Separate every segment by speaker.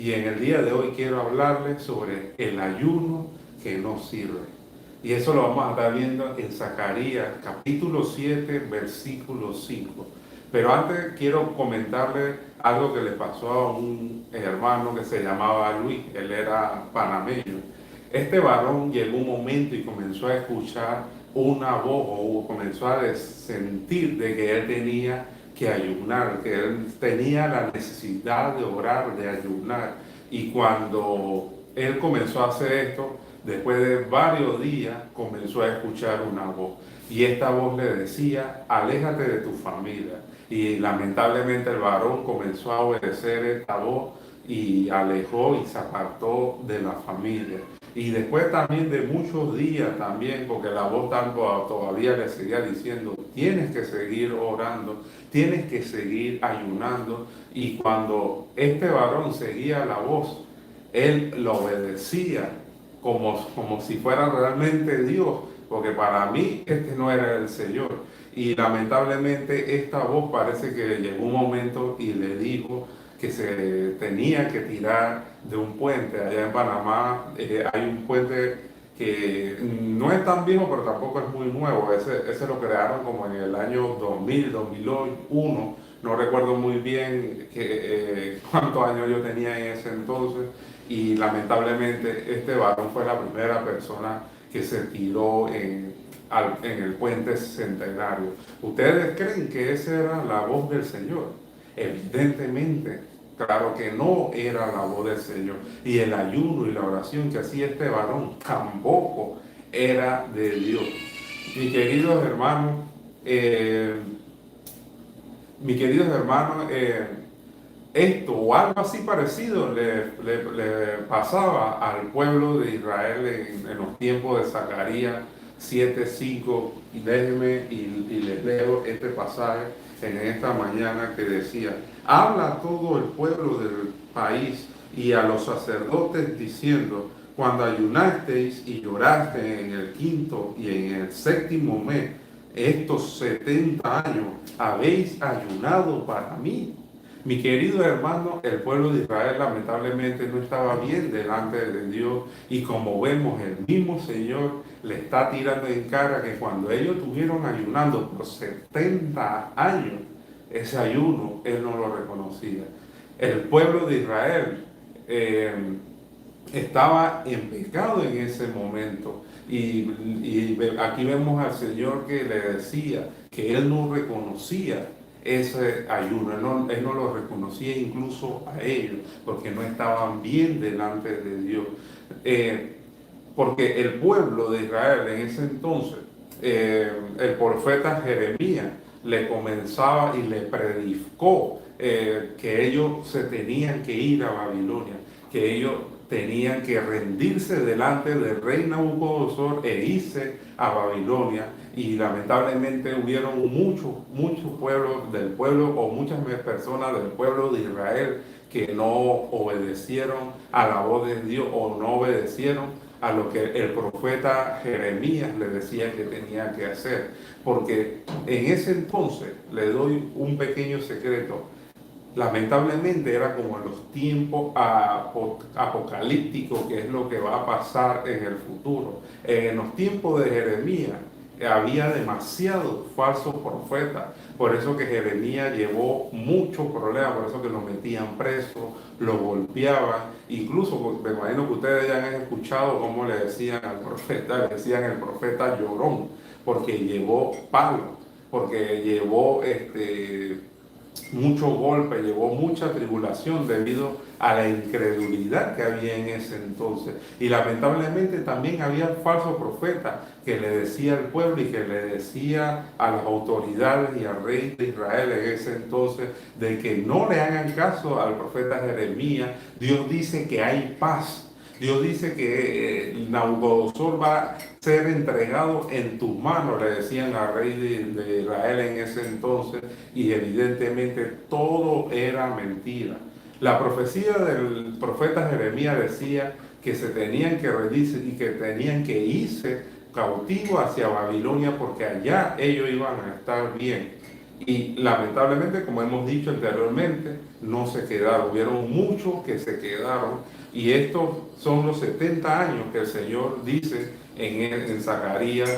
Speaker 1: Y en el día de hoy quiero hablarles sobre el ayuno que no sirve. Y eso lo vamos a estar viendo en Zacarías capítulo 7, versículo 5. Pero antes quiero comentarle algo que le pasó a un hermano que se llamaba Luis. Él era panameño. Este varón llegó un momento y comenzó a escuchar una voz o comenzó a sentir de que él tenía que ayunar, que él tenía la necesidad de orar, de ayunar. Y cuando él comenzó a hacer esto, después de varios días, comenzó a escuchar una voz. Y esta voz le decía, aléjate de tu familia. Y lamentablemente el varón comenzó a obedecer esta voz y alejó y se apartó de la familia. Y después también de muchos días también, porque la voz todavía le seguía diciendo, tienes que seguir orando, tienes que seguir ayunando. Y cuando este varón seguía la voz, él lo obedecía como si fuera realmente Dios, porque para mí este no era el Señor. Y lamentablemente esta voz parece que llegó un momento y le dijo que se tenía que tirar de un puente. Allá en Panamá hay un puente que no es tan viejo, pero tampoco es muy nuevo. Ese lo crearon como en el año 2000, 2001. No recuerdo muy bien cuántos años yo tenía en ese entonces. Y lamentablemente este varón fue la primera persona que se tiró en el puente centenario. ¿Ustedes creen que esa era la voz del Señor? Evidentemente, claro que no era la voz del Señor. Y el ayuno y la oración que hacía este varón tampoco era de Dios. Mis queridos hermanos, eh, mis queridos hermanos, esto o algo así parecido le pasaba al pueblo de Israel en los tiempos de Zacarías 7:5. Y déjenme y les leo este pasaje en esta mañana que decía, habla a todo el pueblo del país y a los sacerdotes diciendo, cuando ayunasteis y llorasteis en el quinto y en el séptimo mes, estos 70 años, habéis ayunado para mí. Mi querido hermano, el pueblo de Israel lamentablemente no estaba bien delante de Dios, y como vemos, el mismo Señor le está tirando en cara que cuando ellos estuvieron ayunando por 70 años, ese ayuno Él no lo reconocía. El pueblo de Israel eh, estaba en pecado en ese momento. Y aquí vemos al Señor que le decía que Él no reconocía ese ayuno, él no lo reconocía incluso a ellos, porque no estaban bien delante de Dios. Porque el pueblo de Israel en ese entonces, el profeta Jeremías le comenzaba y le predicó que ellos se tenían que ir a Babilonia, que ellos tenían que rendirse delante del rey Nabucodonosor e irse a Babilonia. Y lamentablemente hubieron muchos pueblos del pueblo o muchas personas del pueblo de Israel que no obedecieron a la voz de Dios o no obedecieron a lo que el profeta Jeremías le decía que tenía que hacer. Porque en ese entonces, le doy un pequeño secreto, lamentablemente era como en los tiempos apocalípticos, que es lo que va a pasar en el futuro. En los tiempos de Jeremías había demasiados falsos profetas, por eso que Jeremías llevó muchos problemas, por eso que lo metían preso, lo golpeaban, incluso me imagino que ustedes ya han escuchado cómo le decían al profeta, le decían el profeta llorón, porque llevó palos, porque llevó mucho golpe, llevó mucha tribulación debido a la incredulidad que había en ese entonces. Y lamentablemente también había falsos profetas que le decía al pueblo y que le decía a las autoridades y al rey de Israel en ese entonces de que no le hagan caso al profeta Jeremías. Dios dice que hay paz. Dios dice que Nabucodonosor va a ser entregado en tus manos, le decían al rey de Israel en ese entonces, y evidentemente todo era mentira. La profecía del profeta Jeremías decía que se tenían que rendirse y que tenían que irse cautivos hacia Babilonia porque allá ellos iban a estar bien. Y lamentablemente, como hemos dicho anteriormente, no se quedaron. Hubieron muchos que se quedaron. Y estos son los 70 años que el Señor dice en Zacarías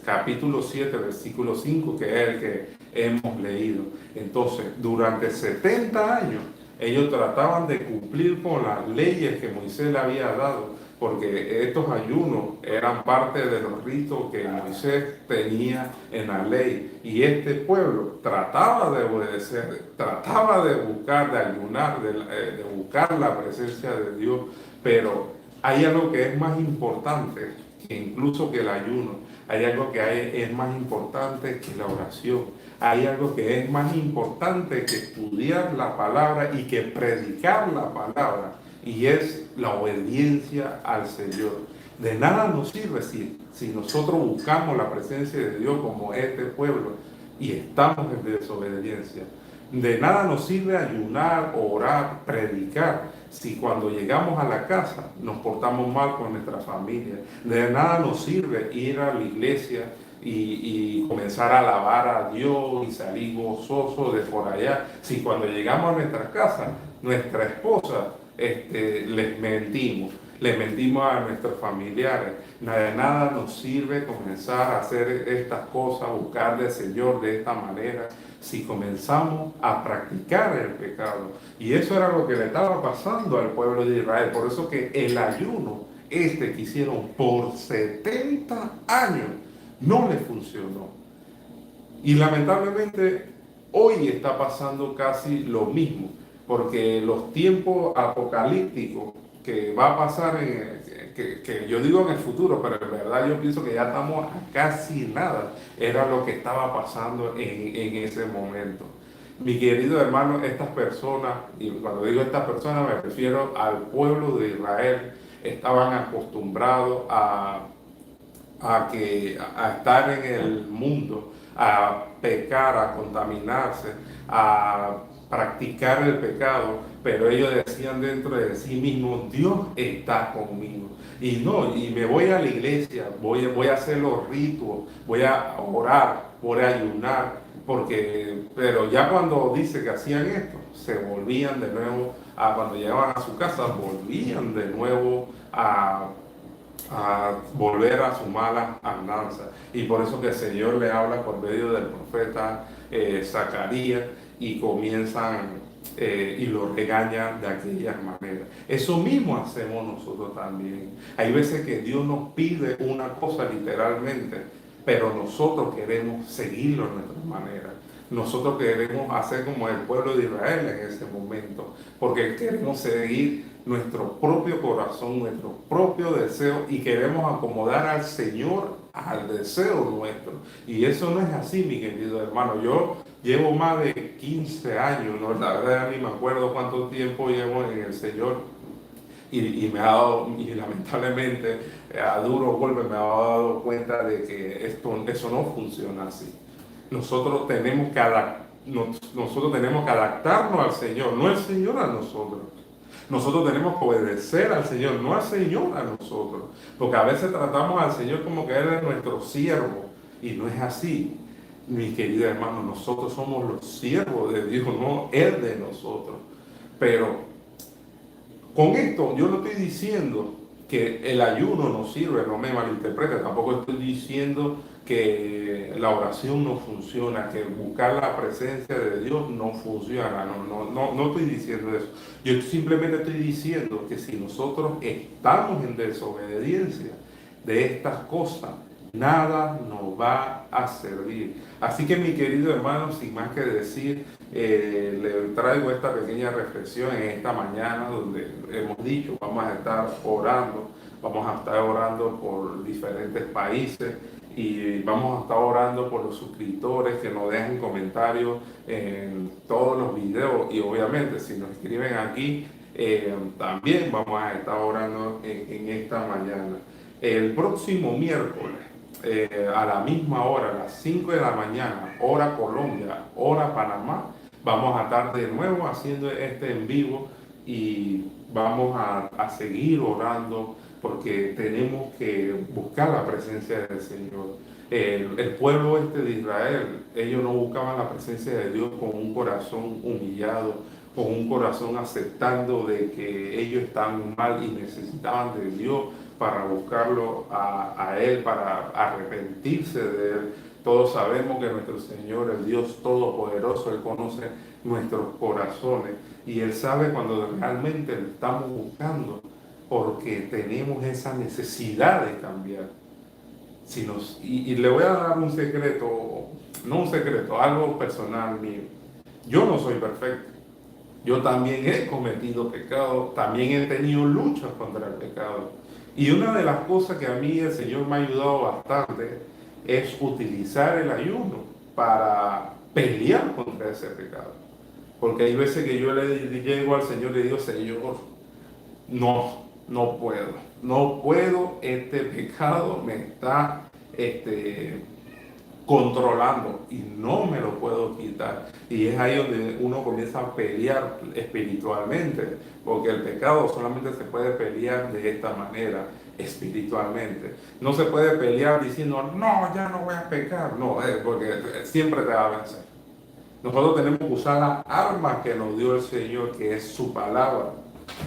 Speaker 1: capítulo 7, versículo 5, que es el que hemos leído. Entonces, durante 70 años, ellos trataban de cumplir con las leyes que Moisés le había dado, porque estos ayunos eran parte de los ritos que Moisés tenía en la ley. Y este pueblo trataba de obedecer, trataba de buscar, de ayunar, de buscar la presencia de Dios, pero hay algo que es más importante que incluso que el ayuno. Hay algo que es más importante que la oración. Hay algo que es más importante que estudiar la palabra y que predicar la palabra. Y es la obediencia al Señor. De nada nos sirve si nosotros buscamos la presencia de Dios como este pueblo y estamos en desobediencia. De nada nos sirve ayunar, orar, predicar, si cuando llegamos a la casa nos portamos mal con nuestra familia. De nada nos sirve ir a la iglesia y comenzar a alabar a Dios y salir gozoso de por allá, si cuando llegamos a nuestra casa, nuestra esposa, les mentimos a nuestros familiares. De nada nos sirve comenzar a hacer estas cosas, buscar del Señor de esta manera, si comenzamos a practicar el pecado. Y eso era lo que le estaba pasando al pueblo de Israel. Por eso que el ayuno que hicieron por 70 años no les funcionó. Y lamentablemente hoy está pasando casi lo mismo, porque los tiempos apocalípticos que va a pasar, que yo digo en el futuro, pero en verdad yo pienso que ya estamos a casi nada, era lo que estaba pasando en ese momento. Mi querido hermano, estas personas, y cuando digo estas personas me refiero al pueblo de Israel, estaban acostumbrados a estar en el mundo, a pecar, a contaminarse, a practicar el pecado, pero ellos decían dentro de sí mismos, Dios está conmigo. Y no, y me voy a la iglesia, voy a hacer los ritos, voy a orar, voy a ayunar, pero ya cuando dice que hacían esto, se volvían de nuevo, cuando llegaban a su casa, volvían de nuevo a volver a su mala andanza. Y por eso que el Señor le habla por medio del profeta Zacarías y comienzan y lo regañan de aquellas maneras. Eso mismo hacemos nosotros también. Hay veces que Dios nos pide una cosa literalmente, pero nosotros queremos seguirlo en nuestra manera. Nosotros queremos hacer como el pueblo de Israel en ese momento, porque queremos seguir nuestro propio corazón, nuestro propio deseo y queremos acomodar al Señor al deseo nuestro. Y eso no es así, mi querido hermano. Yo llevo más de 15 años, ¿no? La verdad ni me acuerdo cuánto tiempo llevo en el Señor y me ha dado, y lamentablemente a duro golpe me ha dado cuenta de que eso no funciona así. Nosotros tenemos que adaptarnos al Señor, no el Señor a nosotros. Nosotros tenemos que obedecer al Señor, no al Señor a nosotros. Porque a veces tratamos al Señor como que Él es nuestro siervo. Y no es así, mi querido hermano. Nosotros somos los siervos de Dios, no Él de nosotros. Pero con esto yo no estoy diciendo que el ayuno no sirve, no me malinterprete. Tampoco estoy diciendo que la oración no funciona, que buscar la presencia de Dios no funciona. No estoy diciendo eso. Yo simplemente estoy diciendo que si nosotros estamos en desobediencia de estas cosas, nada nos va a servir. Así que mi querido hermano, sin más que decir, le traigo esta pequeña reflexión en esta mañana donde hemos dicho, vamos a estar orando por diferentes países y vamos a estar orando por los suscriptores que nos dejen comentarios en todos los videos y obviamente si nos escriben aquí, también vamos a estar orando en esta mañana. El próximo miércoles, a la misma hora, a las 5 de la mañana, hora Colombia, hora Panamá, vamos a estar de nuevo haciendo este en vivo y vamos a seguir orando porque tenemos que buscar la presencia del Señor. El pueblo de Israel, ellos no buscaban la presencia de Dios con un corazón humillado, con un corazón aceptando de que ellos estaban mal y necesitaban de Dios para buscarlo a Él, para arrepentirse de Él. Todos sabemos que nuestro Señor, el Dios Todopoderoso, Él conoce nuestros corazones y Él sabe cuando realmente le estamos buscando, porque tenemos esa necesidad de cambiar. Y le voy a dar un secreto, no un secreto, algo personal mío. Yo no soy perfecto. Yo también he cometido pecado, también he tenido luchas contra el pecado. Y una de las cosas que a mí el Señor me ha ayudado bastante es utilizar el ayuno para pelear contra ese pecado. Porque hay veces que yo le llego al Señor y le digo, Señor, no puedo, este pecado me está controlando y no me lo puedo quitar. Y es ahí donde uno comienza a pelear espiritualmente, porque el pecado solamente se puede pelear de esta manera, espiritualmente. No se puede pelear diciendo, no, ya no voy a pecar, no, porque siempre te va a vencer. Nosotros tenemos que usar las armas que nos dio el Señor, que es su palabra,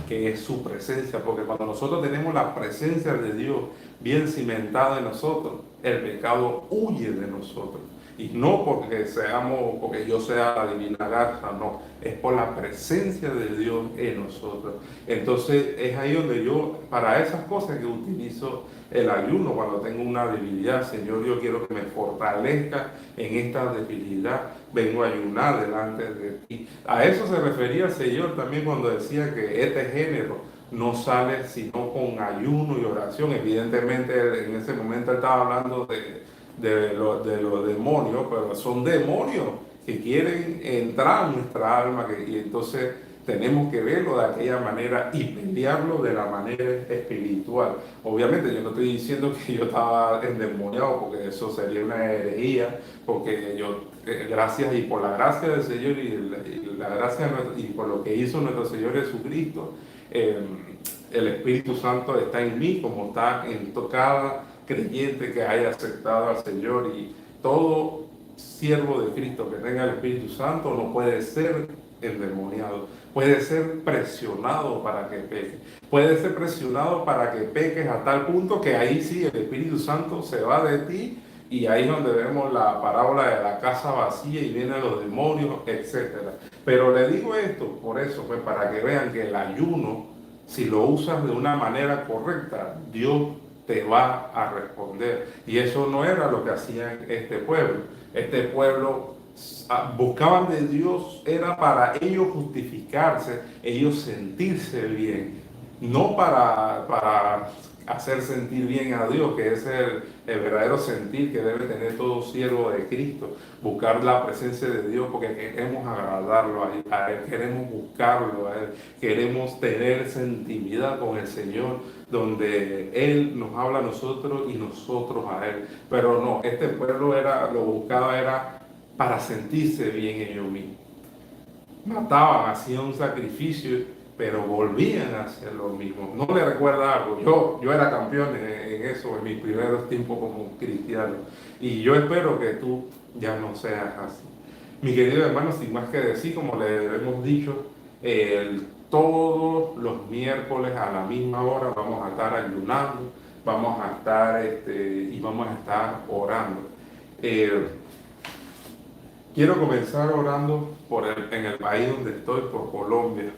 Speaker 1: que es su presencia, porque cuando nosotros tenemos la presencia de Dios bien cimentada en nosotros, el pecado huye de nosotros. Y no porque yo sea la divina garza, no, es por la presencia de Dios en nosotros. Entonces es ahí donde yo, para esas cosas que utilizo el ayuno, cuando tengo una debilidad, Señor, yo quiero que me fortalezca en esta debilidad, vengo a ayunar delante de ti. A eso se refería el Señor también cuando decía que este género no sale sino con ayuno y oración. Evidentemente en ese momento él estaba hablando de los demonios, pero son demonios que quieren entrar en nuestra alma, y entonces tenemos que verlo de aquella manera y pelearlo de la manera espiritual. Obviamente yo no estoy diciendo que yo estaba endemoniado, porque eso sería una herejía, porque yo, gracias y por la gracia del Señor la gracia y por lo que hizo nuestro Señor Jesucristo, el Espíritu Santo está en mí, como está en cada creyente que haya aceptado al Señor, y todo siervo de Cristo que tenga el Espíritu Santo no puede ser endemoniado, puede ser presionado para que peque, puede ser presionado para que peques a tal punto que ahí sí el Espíritu Santo se va de ti, y ahí es donde vemos la parábola de la casa vacía y vienen los demonios, etc. Pero le digo esto por eso, pues para que vean que el ayuno, si lo usas de una manera correcta, Dios te va a responder. Y eso no era lo que hacía este pueblo. Este pueblo buscaban de Dios, era para ellos justificarse, ellos sentirse bien, no para hacer sentir bien a Dios, que es el verdadero sentir que debe tener todo siervo de Cristo, buscar la presencia de Dios porque queremos agradarlo a Él, queremos buscarlo a Él, queremos tener esa intimidad con el Señor, donde Él nos habla a nosotros y nosotros a Él. Pero no, este pueblo lo buscaba era para sentirse bien ellos mismos. Mataban, hacían un sacrificio, pero volvían a hacer lo mismo. ¿No le recuerda algo? Yo era campeón en eso en mis primeros tiempos como cristiano, y yo espero que tú ya no seas así. Mi querido hermano, sin más que decir, como le hemos dicho, todos los miércoles a la misma hora vamos a estar ayunando, vamos a estar y vamos a estar orando. Quiero comenzar orando en el país donde estoy, por Colombia.